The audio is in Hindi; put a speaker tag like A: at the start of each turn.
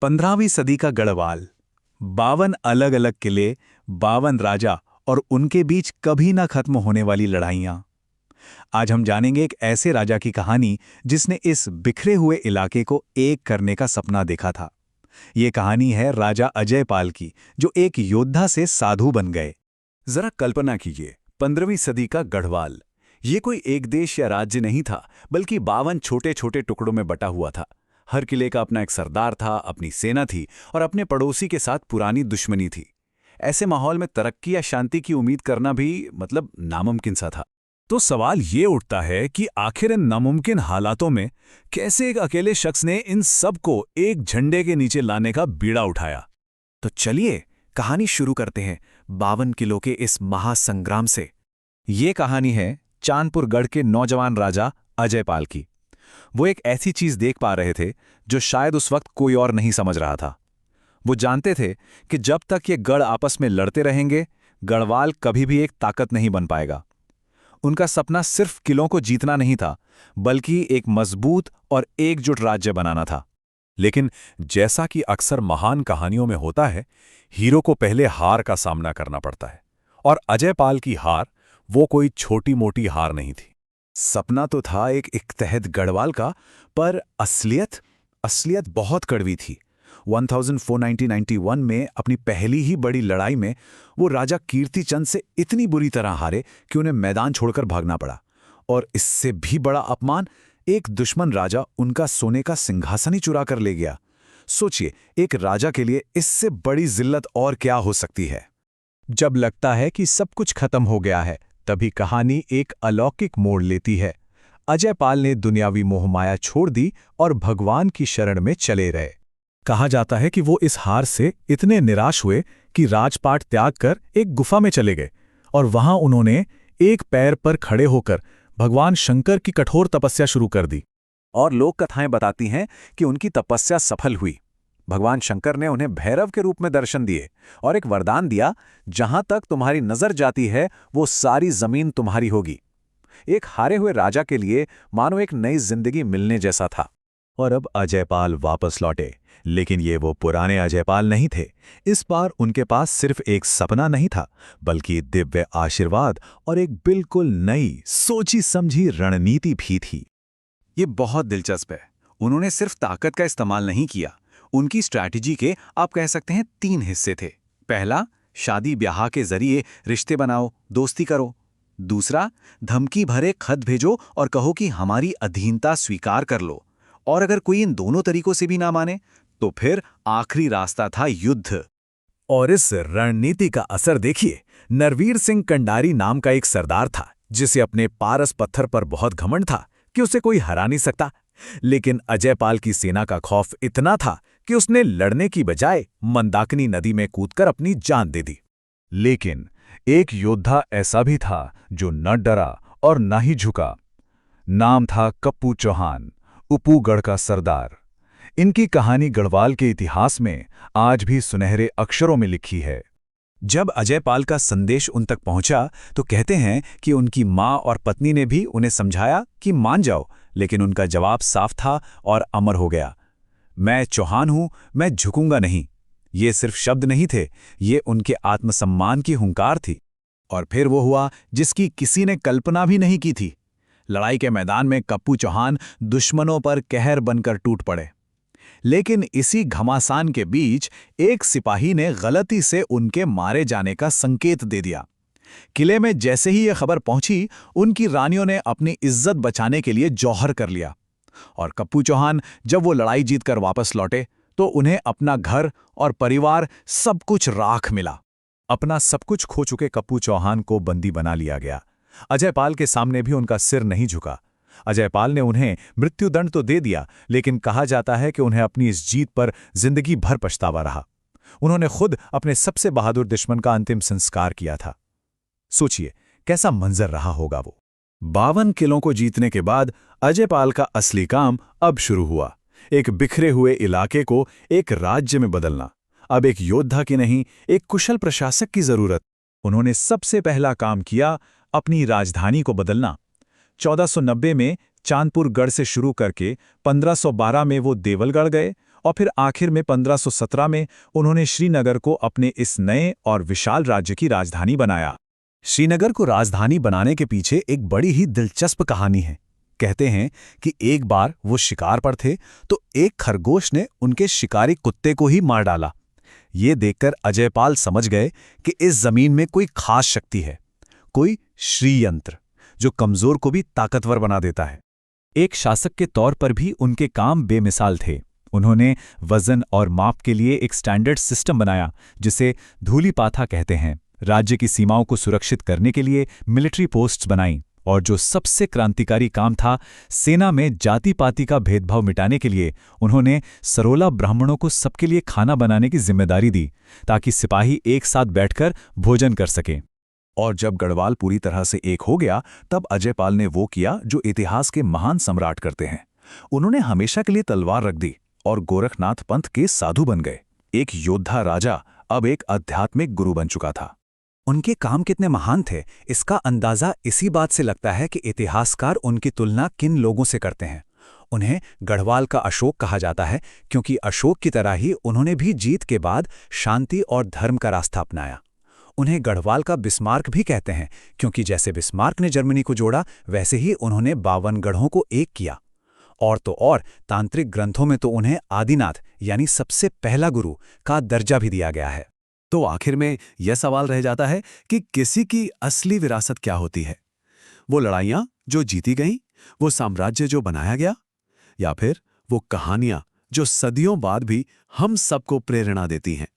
A: 15वीं सदी का गढ़वाल। 52 अलग अलग किले, 52 राजा और उनके बीच कभी ना खत्म होने वाली लड़ाइयां। आज हम जानेंगे एक ऐसे राजा की कहानी जिसने इस बिखरे हुए इलाके को एक करने का सपना देखा था। ये कहानी है राजा अजयपाल की, जो एक योद्धा से साधु बन गए। जरा कल्पना कीजिए, 15वीं सदी का गढ़वाल। ये कोई एक देश या राज्य नहीं था, बल्कि 52 छोटे छोटे टुकड़ों में बटा हुआ था। हर किले का अपना एक सरदार था, अपनी सेना थी और अपने पड़ोसी के साथ पुरानी दुश्मनी थी। ऐसे माहौल में तरक्की या शांति की उम्मीद करना भी नामुमकिन सा था। तो सवाल ये उठता है कि आखिर इन नामुमकिन हालातों में कैसे एक अकेले शख्स ने इन सब को एक झंडे के नीचे लाने का बीड़ा उठाया।
B: तो चलिए कहानी शुरू करते हैं 52 किलो के इस महासंग्राम से।
A: ये कहानी है चांदपुर गढ़ के नौजवान राजा अजयपाल की। वो एक ऐसी चीज देख पा रहे थे जो शायद उस वक्त कोई और नहीं समझ रहा था। वो जानते थे कि जब तक ये गढ़ आपस में लड़ते रहेंगे, गढ़वाल कभी भी एक ताकत नहीं बन पाएगा। उनका सपना सिर्फ किलों को जीतना नहीं था, बल्कि एक मजबूत और एकजुट राज्य बनाना था। लेकिन जैसा कि अक्सर महान कहानियों में होता है, हीरो को पहले हार का सामना करना पड़ता है। और अजयपाल की हार वो कोई छोटी मोटी हार नहीं थी। सपना तो था एक इत्तेहद गढ़वाल का, पर असलियत बहुत कड़वी थी। 1491 में अपनी पहली ही बड़ी लड़ाई में वो राजा कीर्तिचंद से इतनी बुरी तरह हारे कि उन्हें मैदान छोड़कर भागना पड़ा। और इससे भी बड़ा अपमान, एक दुश्मन राजा उनका सोने का सिंहासन ही चुरा कर ले गया। सोचिए, एक राजा के लिए इससे बड़ी जिल्लत और क्या हो सकती है। जब लगता है कि सब कुछ खत्म हो गया है, तभी कहानी एक अलौकिक मोड़ लेती है। अजयपाल ने दुनियावी मोहमाया छोड़ दी और भगवान की शरण में चले रहे। कहा जाता है कि वो इस हार से इतने निराश हुए कि राजपाट त्याग कर एक गुफा में चले गए और वहां उन्होंने एक पैर पर खड़े होकर भगवान शंकर की कठोर तपस्या शुरू कर दी। और लोक कथाएं बताती हैं कि उनकी तपस्या सफल हुई। भगवान शंकर ने उन्हें भैरव के रूप में दर्शन दिए और एक वरदान दिया, जहां तक तुम्हारी नजर जाती है वो सारी जमीन तुम्हारी होगी। एक हारे हुए राजा के लिए मानो एक नई जिंदगी मिलने जैसा था। और अब अजयपाल वापस लौटे, लेकिन ये वो पुराने अजयपाल नहीं थे। इस बार उनके पास सिर्फ एक सपना नहीं था, बल्कि दिव्य आशीर्वाद और एक बिल्कुल नई सोची समझी रणनीति भी थी। ये बहुत दिलचस्प है। उन्होंने सिर्फ ताकत का इस्तेमाल नहीं किया। उनकी स्ट्रैटेजी के आप कह सकते हैं 3 हिस्से थे। पहला, शादी ब्याह के जरिए रिश्ते बनाओ, दोस्ती करो। दूसरा, धमकी भरे खत भेजो और कहो कि हमारी अधीनता स्वीकार कर लो। और अगर कोई इन दोनों तरीकों से भी ना माने, तो फिर आखिरी रास्ता था युद्ध। और इस रणनीति का असर देखिए। नरवीर सिंह कंडारी नाम का एक सरदार था, जिसे अपने पारस पत्थर पर बहुत घमंड था कि उसे कोई हरा नहीं सकता। लेकिन अजयपाल की सेना का खौफ इतना था कि उसने लड़ने की बजाय मंदाकिनी नदी में कूदकर अपनी जान दे दी। लेकिन एक योद्धा ऐसा भी था जो न डरा और न ही झुका। नाम था कप्पू चौहान, उपूगढ़ का सरदार। इनकी कहानी गढ़वाल के इतिहास में आज भी सुनहरे अक्षरों में लिखी है। जब अजयपाल का संदेश उन तक पहुंचा, तो कहते हैं कि उनकी मां और पत्नी ने भी उन्हें समझाया कि मान जाओ, लेकिन उनका जवाब साफ था और अमर हो गया। मैं चौहान हूं, मैं झुकूंगा नहीं। ये सिर्फ शब्द नहीं थे, ये उनके आत्मसम्मान की हुंकार थी। और फिर वो हुआ जिसकी किसी ने कल्पना भी नहीं की थी। लड़ाई के मैदान में कप्पू चौहान दुश्मनों पर कहर बनकर टूट पड़े। लेकिन इसी घमासान के बीच एक सिपाही ने गलती से उनके मारे जाने का संकेत दे दिया। किले में जैसे ही यह खबर पहुंची, उनकी रानियों ने अपनी इज्जत बचाने के लिए जौहर कर लिया। और कप्पू चौहान जब वो लड़ाई जीतकर वापस लौटे, तो उन्हें अपना घर और परिवार सब कुछ राख मिला। अपना सब कुछ खो चुके कप्पू चौहान को बंदी बना लिया गया। अजयपाल के सामने भी उनका सिर नहीं झुका। अजयपाल ने उन्हें मृत्युदंड तो दे दिया, लेकिन कहा जाता है कि उन्हें अपनी इस जीत पर जिंदगी भर पछतावा रहा। उन्होंने खुद अपने सबसे बहादुर दुश्मन का अंतिम संस्कार किया था। सोचिए कैसा मंजर रहा होगा वो। 52 किलों को जीतने के बाद अजयपाल का असली काम अब शुरू हुआ। एक बिखरे हुए इलाके को एक राज्य में बदलना। अब एक योद्धा की नहीं, एक कुशल प्रशासक की जरूरत। उन्होंने सबसे पहला काम किया, अपनी राजधानी को बदलना। 1490 में चांदपुर गढ़ से शुरू करके 1512 में वो देवलगढ़ गए
C: और फिर आखिर में 1517 में उन्होंने श्रीनगर को अपने इस नए और विशाल राज्य की राजधानी बनाया।
A: श्रीनगर को राजधानी बनाने के पीछे एक बड़ी ही दिलचस्प कहानी है। कहते हैं कि एक बार वो शिकार पर थे तो एक खरगोश ने उनके शिकारी कुत्ते को ही मार डाला। ये देखकर अजयपाल समझ गए कि इस जमीन में कोई खास शक्ति है, कोई श्रीयंत्र जो कमजोर को भी ताकतवर बना देता है। एक शासक के तौर पर भी उनके काम बेमिसाल थे। उन्होंने वजन और माप के लिए एक स्टैंडर्ड सिस्टम बनाया जिसे धूलिपाथा कहते हैं। राज्य की सीमाओं को सुरक्षित करने के लिए मिलिट्री पोस्ट्स बनाई और जो सबसे क्रांतिकारी काम था, सेना में जाति पाति का भेदभाव मिटाने के लिए उन्होंने सरोला ब्राह्मणों को सबके लिए खाना बनाने की जिम्मेदारी दी ताकि सिपाही एक साथ बैठकर भोजन कर सकें। और जब गढ़वाल पूरी तरह से एक हो गया तब अजयपाल ने वो किया जो इतिहास के महान सम्राट करते हैं। उन्होंने हमेशा के लिए तलवार रख दी और गोरखनाथ पंथ के साधु बन गए। एक योद्धा राजा अब एक आध्यात्मिक गुरु बन चुका था।
B: उनके काम कितने महान थे, इसका अंदाजा इसी बात से लगता है कि इतिहासकार उनकी तुलना किन लोगों से करते हैं। उन्हें गढ़वाल का अशोक कहा जाता है क्योंकि अशोक की तरह ही उन्होंने भी जीत के बाद शांति और धर्म का रास्ता अपनाया। उन्हें गढ़वाल का बिस्मार्क भी कहते हैं क्योंकि जैसे बिस्मार्क ने जर्मनी को जोड़ा, वैसे ही उन्होंने 52 गढ़ों को एक किया। और तो और तांत्रिक ग्रंथों में तो उन्हें आदिनाथ यानी सबसे पहला गुरु का दर्जा भी दिया गया है।
A: तो आखिर में यह सवाल रह जाता है कि किसी की असली विरासत क्या होती है? वो लड़ाइयाँ जो जीती गईं, वो साम्राज्य जो बनाया गया, या फिर वो कहानियाँ जो सदियों बाद भी हम सबको प्रेरणा देती हैं?